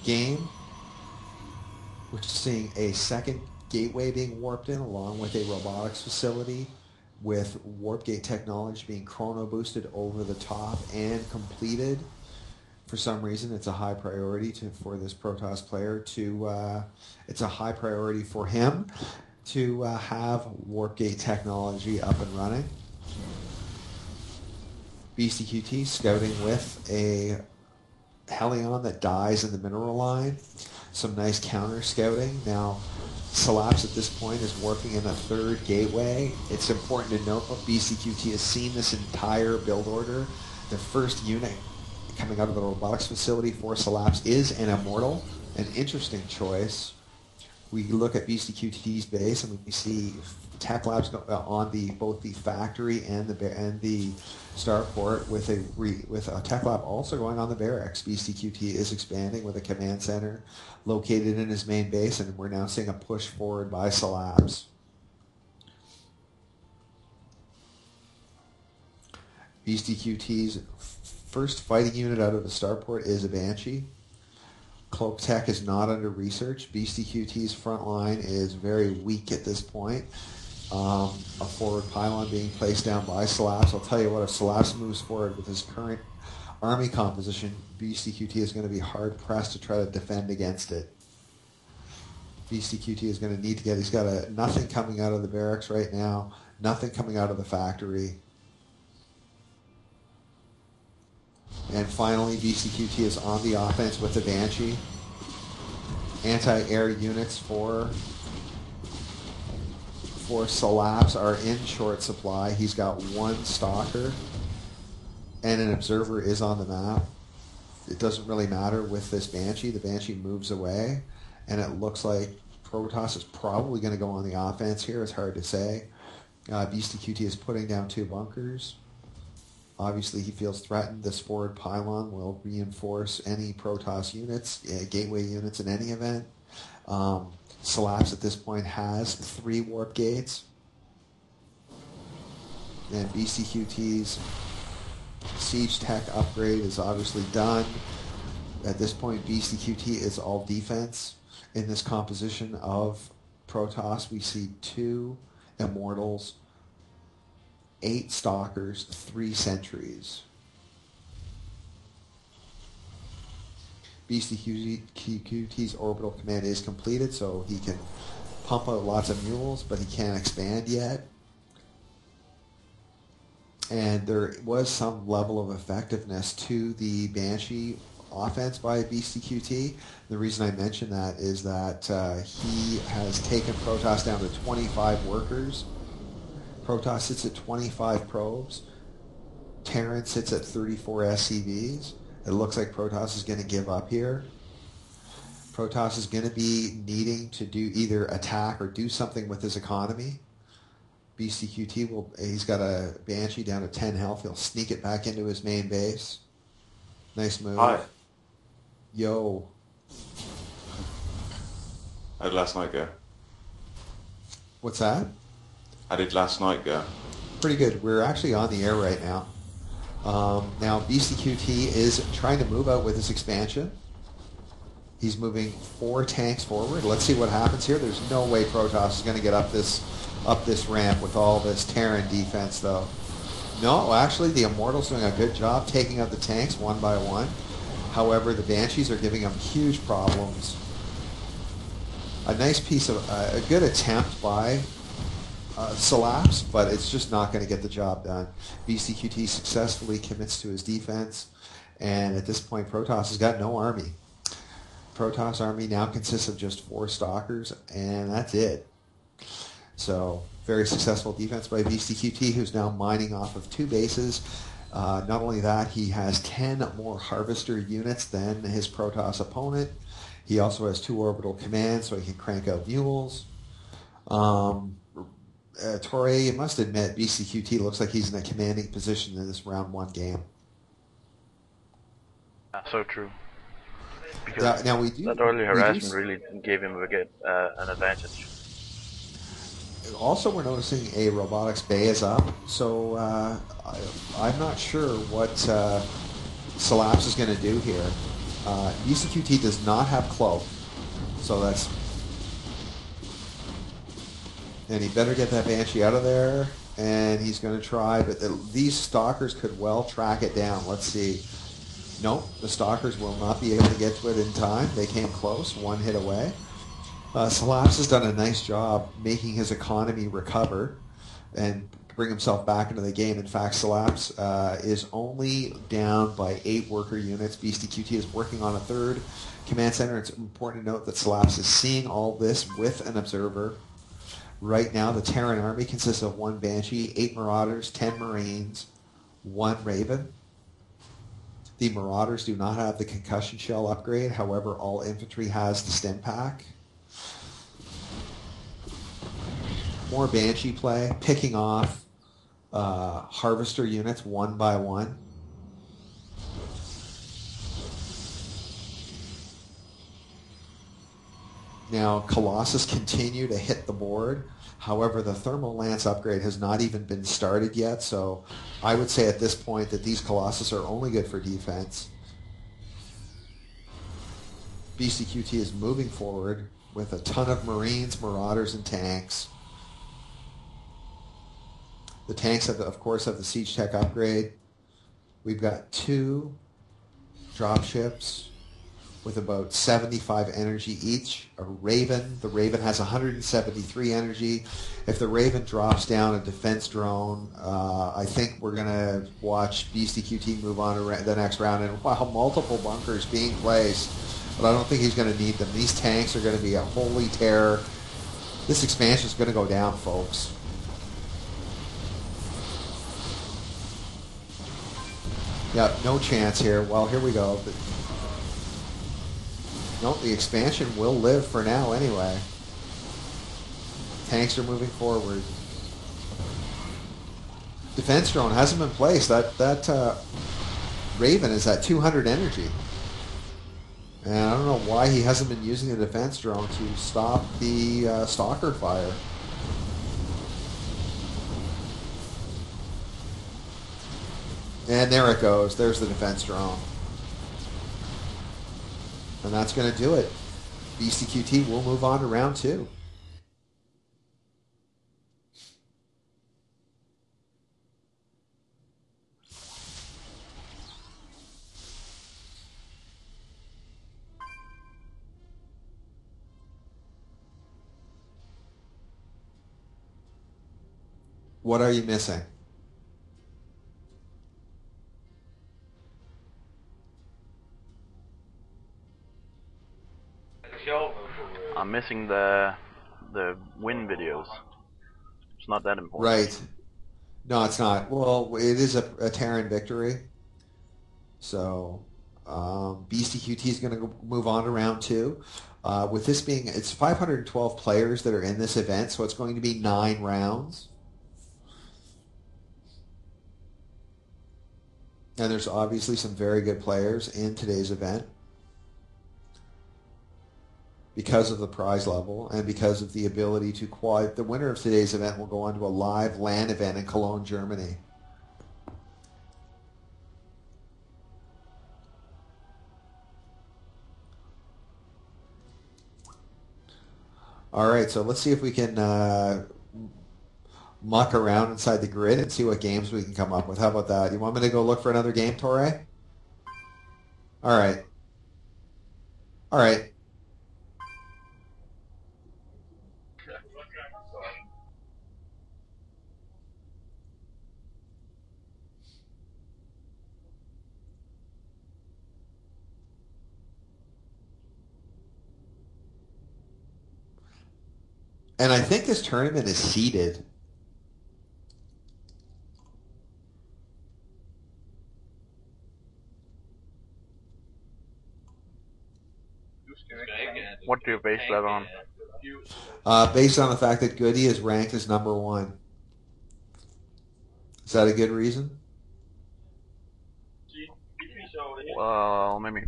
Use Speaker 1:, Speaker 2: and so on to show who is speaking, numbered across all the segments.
Speaker 1: game. We're seeing a second gateway being warped in along with a robotics facility with warp gate technology being chrono boosted over the top and completed. For some reason, it's a high priority for this Protoss player to. It's a high priority for him to have warp gate technology up and running. BCQT scouting with a Helion that dies in the mineral line. Some nice counter scouting. Now, Collapse at this point is warping in a third gateway. It's important to note that BCQT has seen this entire build order. The first unit coming out of the robotics facility for Collapse is an Immortal, an interesting choice. We look at BCQT's base and we see Tech Labs on both the factory and the starport with a Tech Lab also going on the barracks. BCQT is expanding with a command center located in his main base, and we're now seeing a push forward by Collapse. BCQT's first fighting unit out of the starport is a Banshee. Cloak Tech is not under research. BCQT's front line is very weak at this point. A forward pylon being placed down by Collapse. I'll tell you what, if Collapse moves forward with his current army composition, BCQT is going to be hard pressed to try to defend against it. BCQT is going to need to he's got nothing coming out of the barracks right now, nothing coming out of the factory. And finally, BCQT is on the offense with the Banshee. Anti-air units for Collapse are in short supply. He's got one Stalker, and an Observer is on the map. It doesn't really matter with this Banshee. The Banshee moves away, and it looks like Protoss is probably going to go on the offense here. It's hard to say. BCQT is putting down 2 bunkers. Obviously, he feels threatened. This forward pylon will reinforce any Protoss units, gateway units in any event. Collapse at this point has 3 warp gates. And BCQT's siege tech upgrade is obviously done. At this point, BCQT is all defense. In this composition of Protoss, we see 2 Immortals, 8 Stalkers, 3 Sentries. BCQT's orbital command is completed, so he can pump out lots of mules, but he can't expand yet. And there was some level of effectiveness to the Banshee offense by BCQT. The reason I mention that is that he has taken Protoss down to 25 workers. Protoss sits at 25 probes. Terran sits at 34 SCVs. It looks like Protoss is going to give up here. Protoss is going to be needing to do either attack or do something with his economy. BCQT he's got a Banshee down to 10 health. He'll sneak it back into his main base. Nice move.
Speaker 2: Hi.
Speaker 1: Yo.
Speaker 2: How did last night go?
Speaker 1: What's that?
Speaker 2: How did last night go?
Speaker 1: Pretty good. We're actually on the air right now. Now, BCQT is trying to move out with his expansion. He's moving 4 tanks forward. Let's see what happens here. There's no way Protoss is going to get up this ramp with all this Terran defense, though. No, actually, the Immortal's doing a good job taking out the tanks one by one. However, the Banshees are giving him huge problems. A nice piece of a good attempt by Collapse, but it's just not going to get the job done. BCQT successfully commits to his defense, and at this point, Protoss has got no army. Protoss army now consists of just 4 Stalkers, and that's it. So, very successful defense by BCQT, who's now mining off of 2 bases. Not only that, he has 10 more Harvester units than his Protoss opponent. He also has 2 orbital commands, so he can crank out mules. Torre, you must admit, BCQT looks like he's in a commanding position in this round 1 game.
Speaker 3: So true. Because
Speaker 1: now we do,
Speaker 3: that early harassment really gave him an advantage.
Speaker 1: Also, we're noticing a robotics bay is up, so I'm not sure what Collapse is going to do here. BCQT does not have cloak, so that's... And he better get that Banshee out of there, and he's going to try, but these Stalkers could well track it down. Let's see. Nope, the Stalkers will not be able to get to it in time. They came close, one hit away. Salaps has done a nice job making his economy recover and bring himself back into the game. In fact, Salaps is only down by 8 worker units. BCQT is working on a third command center. It's important to note that Salaps is seeing all this with an observer. Right now, the Terran army consists of 1 Banshee, 8 Marauders, 10 Marines, 1 Raven. The Marauders do not have the concussion shell upgrade. However, all infantry has the stim pack. More Banshee play, picking off Harvester units one by one. Now, Colossus continue to hit the board. However, the Thermal Lance upgrade has not even been started yet, so I would say at this point that these Colossus are only good for defense. BCQT is moving forward with a ton of Marines, Marauders, and tanks. The tanks, of course, have the Siege Tech upgrade. We've got 2 dropships with about 75 energy each. A Raven. The Raven has 173 energy. If the Raven drops down a defense drone, I think we're going to watch BCQT move on to the next round. And wow, multiple bunkers being placed. But I don't think he's going to need them. These tanks are going to be a holy terror. This expansion is going to go down, folks. Yeah, no chance here. Well, here we go. Nope, the expansion will live for now anyway. Tanks are moving forward. Defense drone hasn't been placed. That Raven is at 200 energy. And I don't know why he hasn't been using the defense drone to stop the Stalker fire. And there it goes. There's the defense drone. And that's going to do it. BCQT will move on to round 2. What are you missing?
Speaker 3: I'm missing the win videos. It's not that important.
Speaker 1: Right. No, it's not. Well, it is a Terran victory. So BCQT is going to move on to round 2. With this being, it's 512 players that are in this event, so it's going to be 9 rounds. And there's obviously some very good players in today's event because of the prize level and because of the ability to qualify. The winner of today's event will go on to a live LAN event in Cologne, Germany. All right, so let's see if we can muck around inside the grid and see what games we can come up with. How about that? You want me to go look for another game, Torre? All right. All right. And I think this tournament is seeded.
Speaker 3: What do you base that on?
Speaker 1: Based on the fact that Goody is ranked as number 1. Is that a good reason?
Speaker 3: Well, maybe.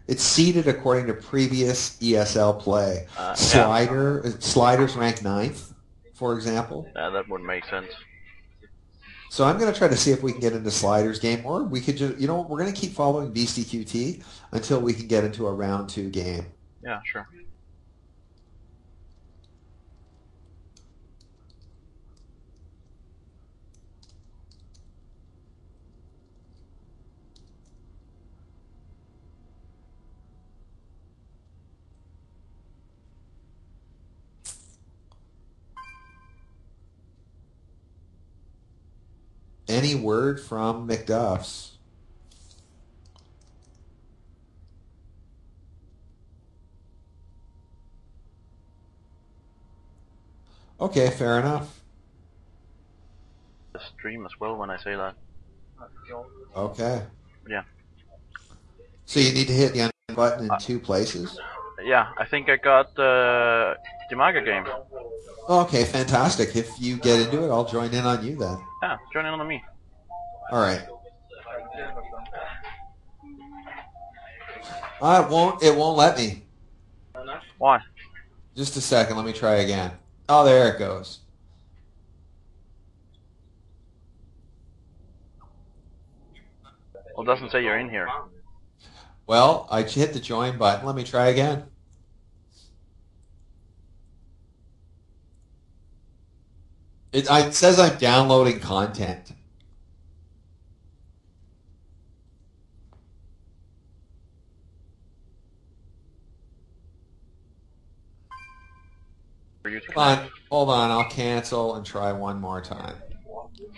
Speaker 1: It's seeded according to previous ESL play. Sliders ranked 9th, for example.
Speaker 3: Yeah, that would make sense.
Speaker 1: So I'm going to try to see if we can get into Sliders game, or we could just, we're going to keep following BCQT until we can get into a round 2 game.
Speaker 3: Yeah, sure.
Speaker 1: Any word from McDuff's? Okay, fair enough.
Speaker 3: The stream as well when I say that.
Speaker 1: Okay.
Speaker 3: Yeah.
Speaker 1: So you need to hit the undo button in 2 places?
Speaker 3: Yeah, I think I got the Dimaga game.
Speaker 1: Okay, fantastic. If you get into it, I'll join in on you then.
Speaker 3: Yeah, join in on me.
Speaker 1: All right. It won't let me.
Speaker 3: Why?
Speaker 1: Just a second. Let me try again. Oh, there it goes.
Speaker 3: Well, it doesn't say you're in here.
Speaker 1: Well, I hit the join button. Let me try again. It says I'm downloading content.
Speaker 3: For you to connect.
Speaker 1: Hold on. I'll cancel and try one more time.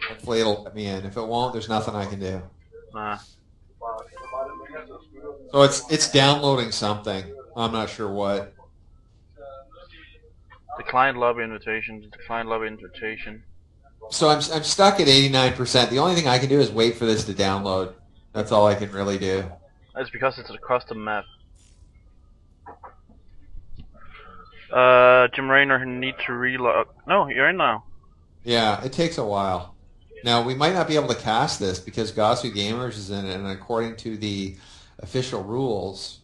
Speaker 1: Hopefully it'll let me in. If it won't, there's nothing I can do. So it's downloading something. I'm not sure what.
Speaker 3: Declined lobby invitation. Declined lobby invitation.
Speaker 1: So I'm stuck at 89%. The only thing I can do is wait for this to download. That's all I can really do.
Speaker 3: It's because it's a custom map. Jim Raynor need to relog. No, you're in now.
Speaker 1: Yeah, it takes a while. Now, we might not be able to cast this because Gosu Gamers is in it, and according to the official rules...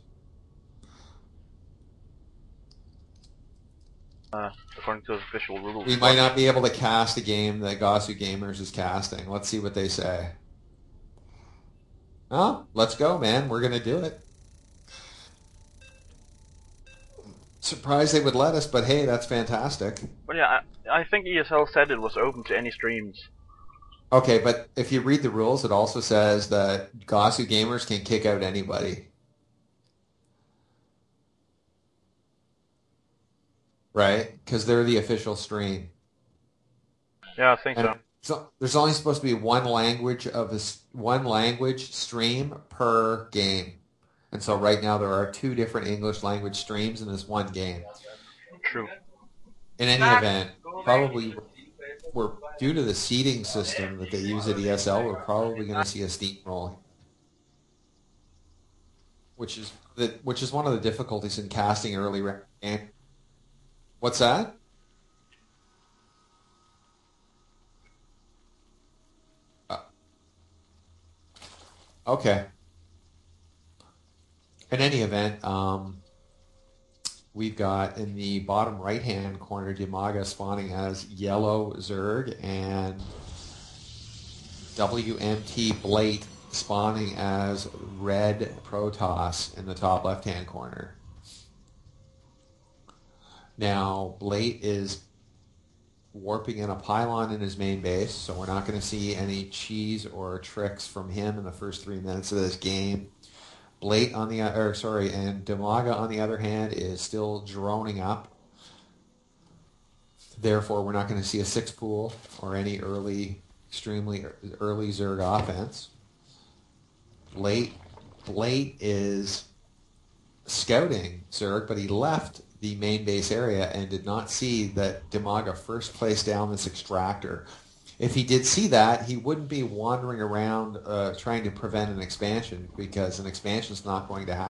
Speaker 3: according to the official rules.
Speaker 1: We might not be able to cast a game that Gosu Gamers is casting. Let's see what they say. Oh, let's go, man. We're going to do it. Surprised they would let us, but hey, that's fantastic.
Speaker 3: But yeah, I think ESL said it was open to any streams.
Speaker 1: Okay, but if you read the rules, it also says that Gosu Gamers can kick out anybody. Right? Because they're the official stream.
Speaker 3: Yeah, I think so.
Speaker 1: So there's only supposed to be one language stream per game. And so right now there are 2 different English language streams in this one game.
Speaker 3: True.
Speaker 1: In any event, probably we're due to the seeding system that they use at ESL, we're probably going to see a steamroll, which is one of the difficulties in casting early game. What's that? Okay. In any event, we've got in the bottom right-hand corner Dimaga spawning as yellow Zerg and WMT Blade spawning as red Protoss in the top left-hand corner. Now, Blade is warping in a pylon in his main base, so we're not going to see any cheese or tricks from him in the first 3 minutes of this game. Blade and Dimaga on the other hand is still droning up. Therefore, we're not going to see a 6 pool or any extremely early Zerg offense. Blade is scouting Zerg, but he left the main base area and did not see that Dimaga first placed down this extractor. If he did see that, he wouldn't be wandering around trying to prevent an expansion, because an expansion is not going to happen.